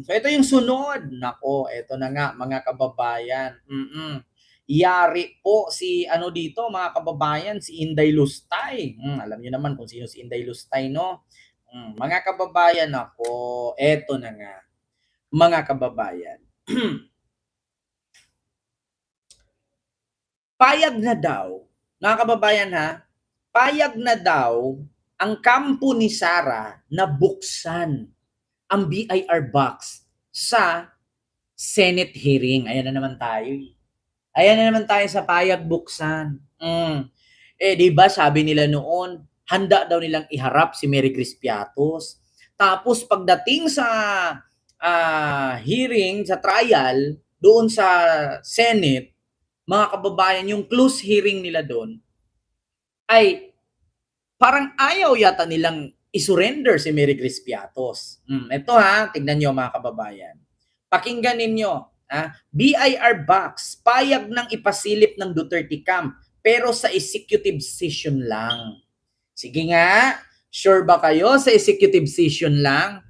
So ito yung sunod. Nako, ito na nga mga kababayan. Yari po si ano dito mga kababayan, si Inday Lustay. Alam niyo naman kung sino si Inday Lustay, no? Mga kababayan, ako, eto na nga. Mga kababayan. Payag na daw, mga kababayan ha, payag na daw ang kampo ni Sara na buksan ang BIR box sa Senate hearing. Ayan na naman tayo. Ayan na naman tayo sa payag buksan. Di ba sabi nila noon, handa daw nilang iharap si Mary Chris Piatos. Tapos pagdating sa hearing, sa trial, doon sa Senate, mga kababayan, yung close hearing nila doon, ay parang ayaw yata nilang isurrender si Mary Chris Piatos. Ito ha, tignan nyo mga kababayan. Pakinggan ninyo. BIR box, payag ng ipasilip ng Duterte camp, pero sa executive session lang. Sige nga, sure ba kayo sa executive session lang?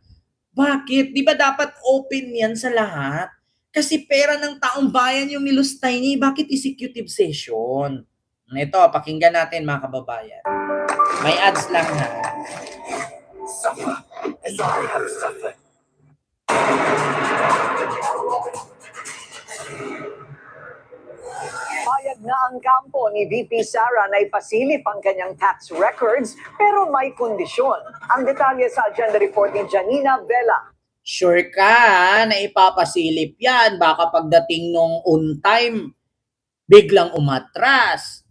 Bakit? Di ba dapat open yan sa lahat? Kasi pera ng taong bayan yung nilustay niya. Bakit executive session? Ito, pakinggan natin mga kababayan. May ads lang ha. Suffer as I have suffered. Payag na ang kampo ni VP Sara na ipasilip ang kanyang tax records pero may kondisyon. Ang detalye sa agenda report ni Janina Vela. Sure ka na ipapasilip yan. Baka pagdating nung on time, biglang umatras.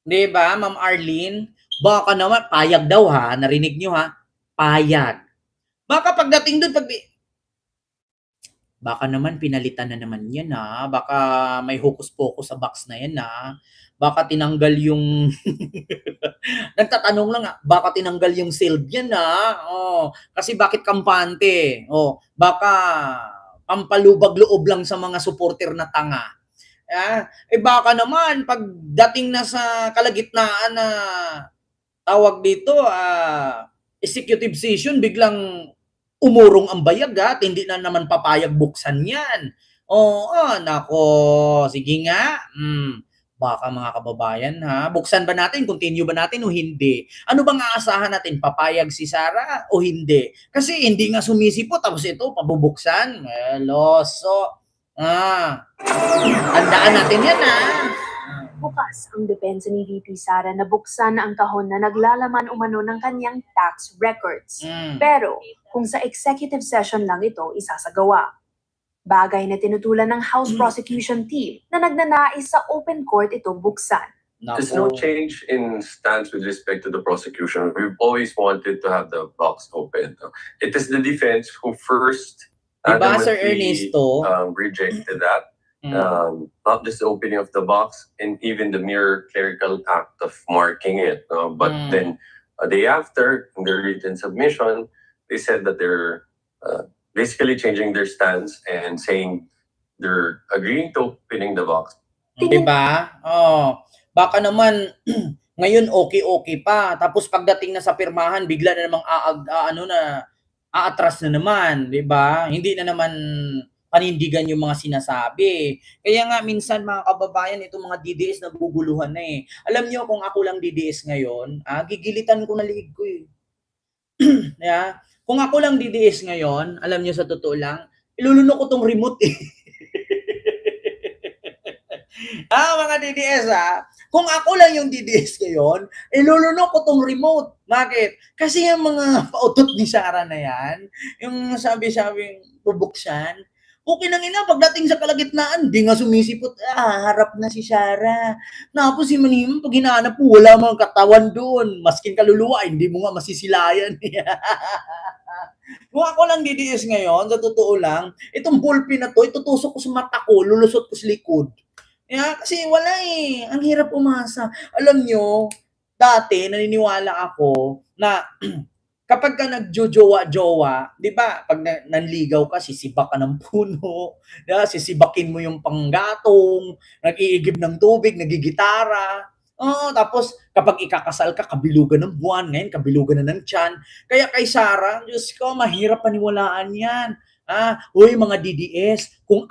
Di ba, Ma'am Arlene? Baka naman, payag daw ha. Narinig nyo ha? Payag. Baka pagdating doon, baka naman pinalitan na naman yan ha. Baka may hokus-pokus sa box na yan ha. Baka tinanggal yung nagtatanong lang baka tinanggal yung sealed yan ha. Kasi bakit kampante? Baka pampalubag-loob lang sa mga supporter na tanga. Baka naman pagdating na sa kalagitnaan na tawag dito, executive session, biglang umurong ang bayag at hindi na naman papayag buksan yan. Nako, sige nga. Baka mga kababayan ha, buksan ba natin, continue ba natin o hindi? Ano bang aasahan natin, papayag si Sara o hindi? Kasi hindi nga sumisipot, tapos ito, pabubuksan. Loso. Tandaan natin yan ha. Bukas ang depensa ni VP Sara na buksan ang kahon na naglalaman umano ng kanyang tax records. Pero kung sa executive session lang ito isasagawa. Bagay na tinutulan ng House Prosecution Team na nagnanais sa open court ito buksan. There's no change in stance with respect to the prosecution. We've always wanted to have the box open. It is the defense who first diba, Sir Ernesto, rejected that. Not just the opening of the box and even the mere clerical act of marking it. But then a day after, in their written submission, they said that they're basically changing their stance and saying they're agreeing to opening the box. Diba? Baka naman ngayon okay pa. Tapos pagdating na sa pirmahan, bigla na namang aatras na naman, 'di ba? Hindi na naman panindigan yung mga sinasabi. Kaya nga minsan mga kababayan, itong mga DDS naguguluhan na eh. Alam niyo kung ako lang DDS ngayon, gigilitan ko na liig ko eh. Yeah? Kung ako lang DDS ngayon, alam niyo sa totoo lang, ilulunok ko tong remote eh. Mga DDS kung ako lang yung DDS ngayon, ilulunok ko tong remote. Bakit? Kasi yung mga pautot ni Sara na yan, yung sabi-sabing bubuksan, okay nang ina, pagdating sa kalagitnaan, di nga sumisipot, harap na si Sara. Tapos si Manhim, pag hinahanap mo, wala mga katawan doon. Maskin kaluluwa, hindi mo nga masisilayan. Kung ako lang DDS ngayon, sa totoo lang, itong ballpen na to, itutusok ko sa mata ko, lulusot ko sa likod. Kasi wala eh. Ang hirap umasa. Alam nyo, dati naniniwala ako na kapag ka nagjojowa-jowa, di ba, pag nanligaw ka, sisibak ka ng puno, sisibakin mo yung panggatong, nag-iigib ng tubig, nagigitara, Oo, tapos kapag ikakasal ka, kabilugan ng buwan, ngayon kabilugan na ng tiyan. Kaya kay Sarah, Diyos ko, mahirap paniwalaan yan. Uy, mga DDS, kung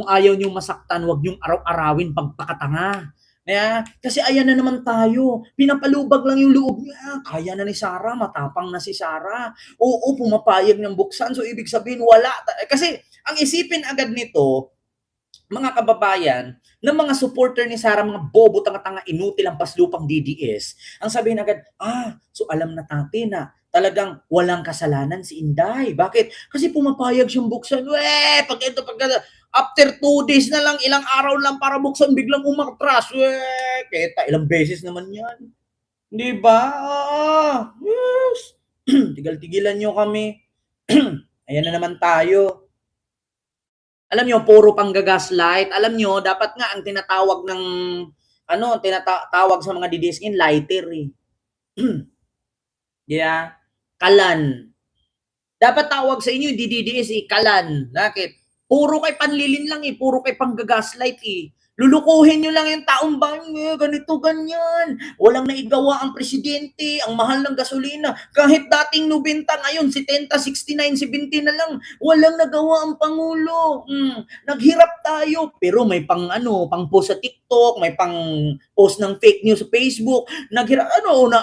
ayaw niyong masaktan, wag niyong araw-arawin pagpakatanga. Kasi ayan na naman tayo. Pinapalubag lang yung loob niya. Kaya na ni Sarah, matapang na si Sarah. Oo, pumapayag ng buksan. So, ibig sabihin, wala. Kasi, ang isipin agad nito, mga kababayan, ng mga supporter ni Sarah, mga bobo, tanga-tanga, inutil ang paslupang DDS, ang sabihin agad, so alam na natin na talagang walang kasalanan si Inday. Bakit? Kasi pumapayag siyang buksan. After 2 days na lang, ilang araw lang para buksan, biglang umatras. Keta, ilang beses naman yan. Di ba? Yes. Tigal-tigilan nyo kami. Ayan na naman tayo. Alam nyo, puro panggagaslight. Alam nyo, dapat nga ang tinatawag ng, tinatawag sa mga DDS ngayon, lighter eh. Yeah. Kalan. Dapat tawag sa inyo, DDS eh, kalan. Bakit? Puro kay panlilin lang eh, puro kay panggagaslight eh. Lulukuhin nyo lang yung taong bayan, ganito, ganyan. Walang naigawa ang presidente, ang mahal ng gasolina. Kahit dating 90, ngayon 70, 69, 70 na lang. Walang nagawa ang Pangulo. Naghirap tayo, pero may pang post sa TikTok, may pang post ng fake news sa Facebook. Naghirap,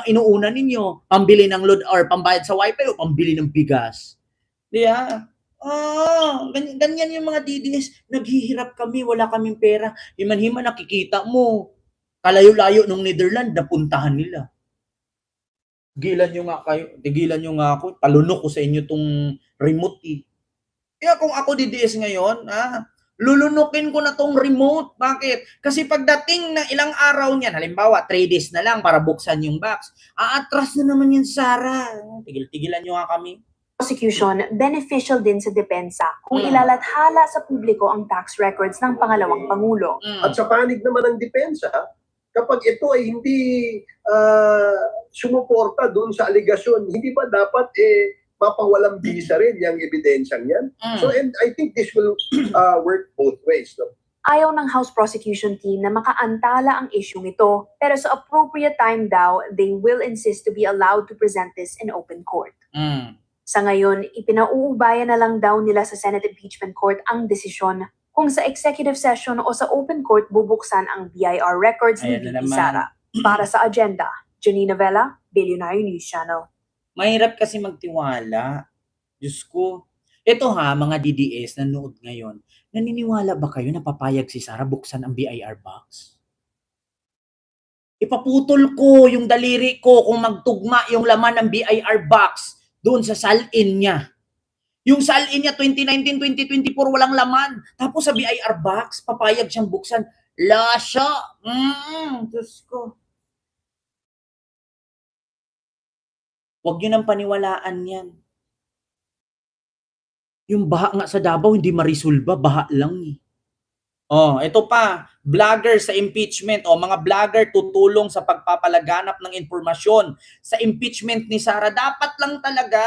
inuuna ninyo? Pambili ng load or pambayad sa wifi o pambili ng bigas? Yeah. Ganyan yung mga DDS. Naghihirap kami, wala kaming pera. Himan-himan nakikita mo. Kalayo-layo nung Netherlands, napuntahan nila. Tigilan nyo nga ako. Palunok ko sa inyo tong remote eh. Kaya kung ako DDS ngayon, lulunukin ko na tong remote. Bakit? Kasi pagdating ng ilang araw niyan, halimbawa 3 days na lang para buksan yung box, aatras na naman yan, Sarah. Tigil-tigilan nyo nga kami. Prosecution, beneficial din sa depensa kung ilalathala sa publiko ang tax records ng pangalawang Pangulo. At sa panig naman ng depensa, kapag ito ay hindi sumuporta doon sa aligasyon, hindi ba dapat mapawalang bisa rin yung ebidensyang yan? So, and I think this will work both ways. No? Ayaw ng House Prosecution Team na makaantala ang isyung ito, pero sa appropriate time daw, they will insist to be allowed to present this in open court. Sa ngayon, ipinauubayan na lang daw nila sa Senate Impeachment Court ang desisyon kung sa executive session o sa open court bubuksan ang BIR records ni VP Sara. Para sa agenda, Janina Vela, Billionaire News Channel. Mahirap kasi magtiwala. Diyos ko. Ito mga DDS na nanood ngayon, naniniwala ba kayo na papayag si Sara buksan ang BIR box? Ipaputol ko yung daliri ko kung magtugma yung laman ng BIR box doon sa salin niya. Yung salin niya 2019-2024 walang laman. Tapos sa BIR box, papayag siyang buksan. Lasya. Diyos ko. Huwag niyo nang paniwalaan yan. Yung baha nga sa Davao, hindi marisolba. Baha lang eh. Ito pa, vlogger sa impeachment. Mga vlogger tutulong sa pagpapalaganap ng impormasyon sa impeachment ni Sara. Dapat lang talaga,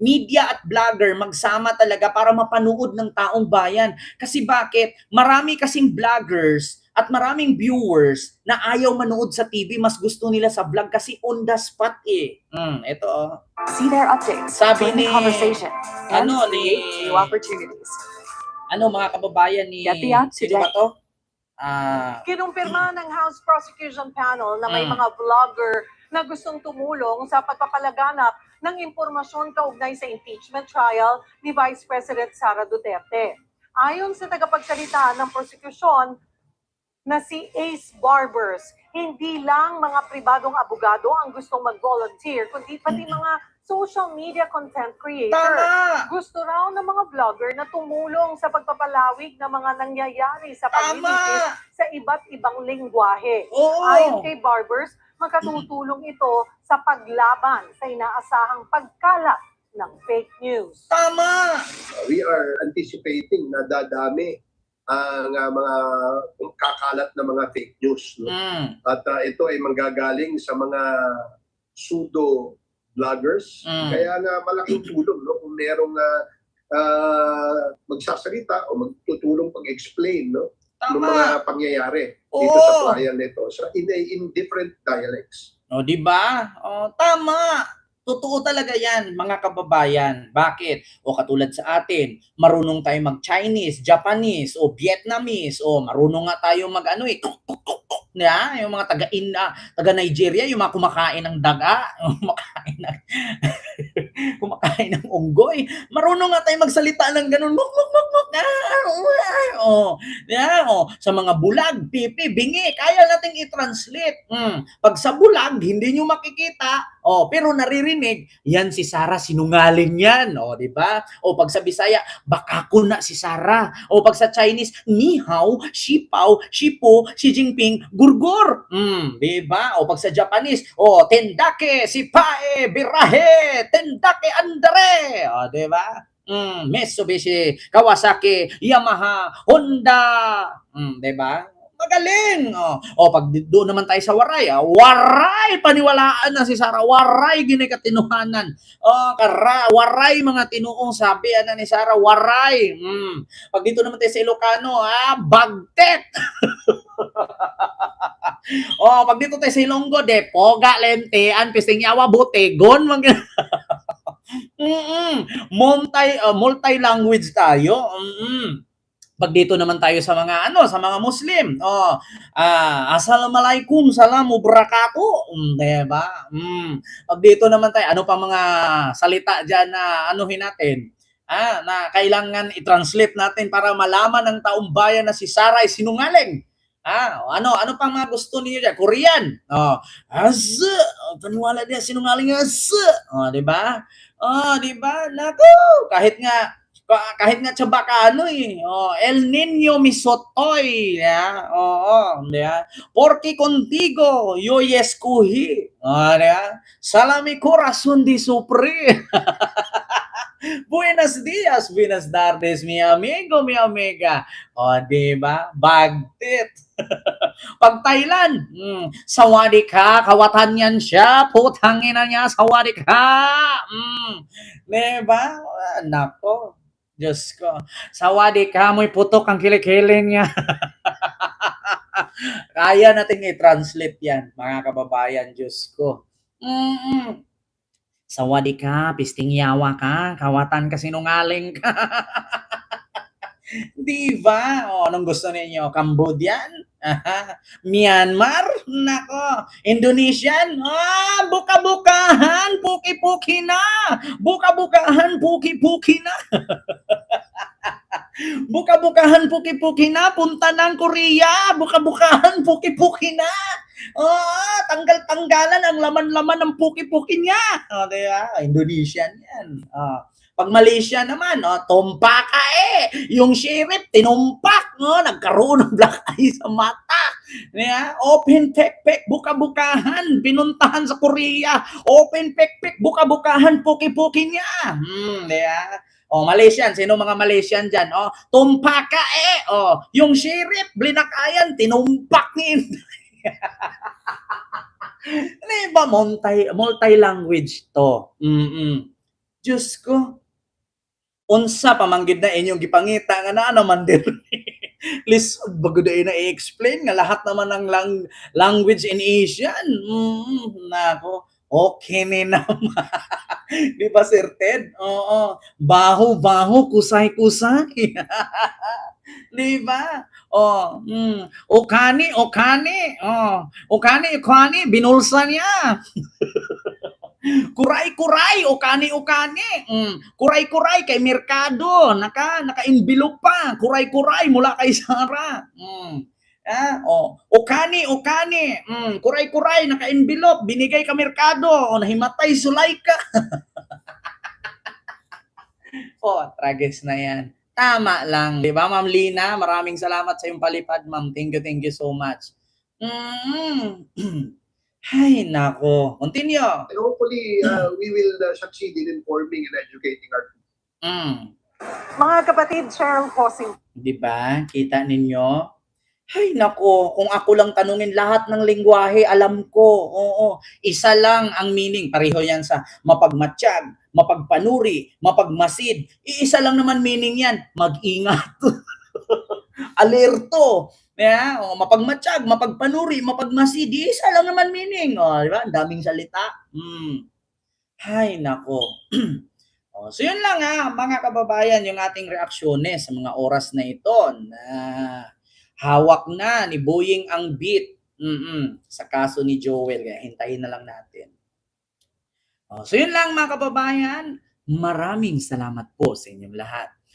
media at vlogger magsama talaga para mapanood ng taong bayan. Kasi bakit? Marami kasing vloggers at maraming viewers na ayaw manood sa TV. Mas gusto nila sa vlog kasi on the spot eh. Ito See their updates, Sabi join the ni- conversation, and ano create ni- new opportunities. mga kababayan ni... Get the answer, Sino ba to? Kinumpirma ng House Prosecution Panel na may Mm. mga vlogger na gustong tumulong sa pagpapalaganap ng impormasyon kaugnay sa impeachment trial ni Vice President Sara Duterte. Ayon sa tagapagsalita ng prosekusyon na si Ace Barbers, hindi lang mga pribadong abogado ang gustong mag-volunteer, kundi pati mga social media content creator. Tama! Gusto raw ng mga vlogger na tumulong sa pagpapalawig ng mga nangyayari sa paglilitis sa iba't ibang lengguwahe. Oo! Ayon kay Barbers, makatutulong ito sa paglaban sa inaasahang pagkalat ng fake news. Tama! We are anticipating na dadami ang mga kakalat na mga fake news. No? At ito ay manggagaling sa mga pseudo-vloggers. Kaya nga malaking tulong no? Kung merong magsasalita o magtutulong pag-explain. No? ng Tama. mga pangyayari dito Oo. sa trial nito in different dialects. O, di ba? O, tama. Totoo talaga yan, mga kababayan. Bakit? O katulad sa atin, marunong tayo mag-Chinese, Japanese, o Vietnamese, o marunong nga tayo mag-ano eh, na, yung mga taga-Nigeria, yung mga kumakain ng daga, kumakain ng kumakain ng unggoy. Marunong nga tayo magsalita ng ganun. Muk, muk, muk, muk. Sa mga bulag, pipi, bingi, kaya nating i-translate. Pag sa bulag, hindi nyo makikita, pero naririnig, yan si Sarah, sinungaling yan. Di ba? O pag sa Bisaya, baka ko na si Sarah. O pag sa Chinese, ni hao, si pao, si po, si Jinping, gurgur. Di ba? O pag sa Japanese, tendake, si pae, birahe, tendake, andre. Di ba? Mitsubishi, Kawasaki, Yamaha, Honda. Di ba? Magaling. Pag doon naman tayo sa Waray, Waray, paniwalaan na si Sarah. Waray, ginikatinuhanan. Waray, mga tinuong sabi ni Sarah, Waray. Pag dito naman tayo sa Ilocano, Bagtet. Pag dito tayo sa Ilonggo, Poga, Lentean, Pistingyawa, Butegon. Multi-language tayo. Pag dito naman tayo sa mga sa mga Muslim. Assalamualaikum, salamu barakatuh. Diba? Pag dito naman tayo, ano pa mga salita diyan na anuhin natin? Na kailangan i-translate natin para malaman ng taong bayan na si Sarah ay sinungaling. Ano pang mga gusto niyo diyan? Korean. Paniwala niya sinungaling di ba? Di ba? Naku, kahit nga tsabaka El Niño Misotoy, di ba? Porque contigo yo escogí, di ba? Salami corazón di sufrir. Buenos días, buenas tardes, mi amigo, mi amiga. Di ba? Bagtit. Pag Thailand, sawadee ka, kawatan yan siya, putangin na niya, sawadee ka. Di ba? Nako. Diyos ko. Sawadee ka, mo'y putok ang kilikili niya. Kaya nating i-translate yan, mga kababayan, Diyos ko. Sawadee ka, pistingyawa ka, kawatan ka, sinungaling ka. Di ba? Anong gusto ninyo? Cambodian? Myanmar? Nako. Indonesian? Buka-bukahan, puki-puki na. Buka-bukahan, puki-puki na. Buka-bukahan, puki-puki na. Punta ng Korea. Buka-bukahan, puki-puki na. Tanggal-tanggalan ang laman-laman ng puki-puki niya. Diba? Indonesian yan. Pag Malaysia naman, tumpaka yung sheriff, tinumpak, nagkaroon ng black eye sa mata. Yeah? Open pek-pek, buka-bukahan, pinuntahan sa Korea. Open pek-pek, buka-bukahan, puki-puki niya. Yeah? Malaysian, sino mga Malaysian dyan? Tumpaka yung sheriff, blinakayan, tinumpak ni Diba, multi-language to. Diyos ko. Unsa pamanggid na inyong gipangita nga na naman din. Lisod bago na i-explain nga lahat naman ng language in Asian. Nako, okay ni naman. Di ba, Sir Ted? Baho-baho, kusay-kusay. Di ba? Okani. Okani, binulsa niya. Kuray-kuray, ukani-ukani. Kuray-kuray kay merkado, naka-envelope pa. Kuray-kuray mula kay Sarah. Ukani. Kuray-kuray, naka-envelope, binigay ka merkado, nahimatay sulay ka. Tragis na yan. Tama lang, di ba, Ma'am Lina? Maraming salamat sa iyong palipad, Ma'am. Thank you so much. Ay, nako. Continue. And hopefully, we will succeed in informing and educating our people. Mga kapatid, Cheryl Cosing. Di ba? Kita ninyo? Ay, nako. Kung ako lang tanungin lahat ng lingwahe, alam ko. Isa lang ang meaning. Pareho yan sa mapagmatsyag, mapagpanuri, mapagmasid. Iisa lang naman meaning yan. Mag-ingat. alerto. Yeah, mapagmatsyag, mapagpanuri, mapagmasi, di isa lang naman meaning. Di ba? Ang daming salita. Hay, nako. So yun lang mga kababayan, yung ating reaksyones sa mga oras na ito na hawak na ni Boying ang beat sa kaso ni Joel. Kaya hintayin na lang natin. So yun lang mga kababayan. Maraming salamat po sa inyong lahat.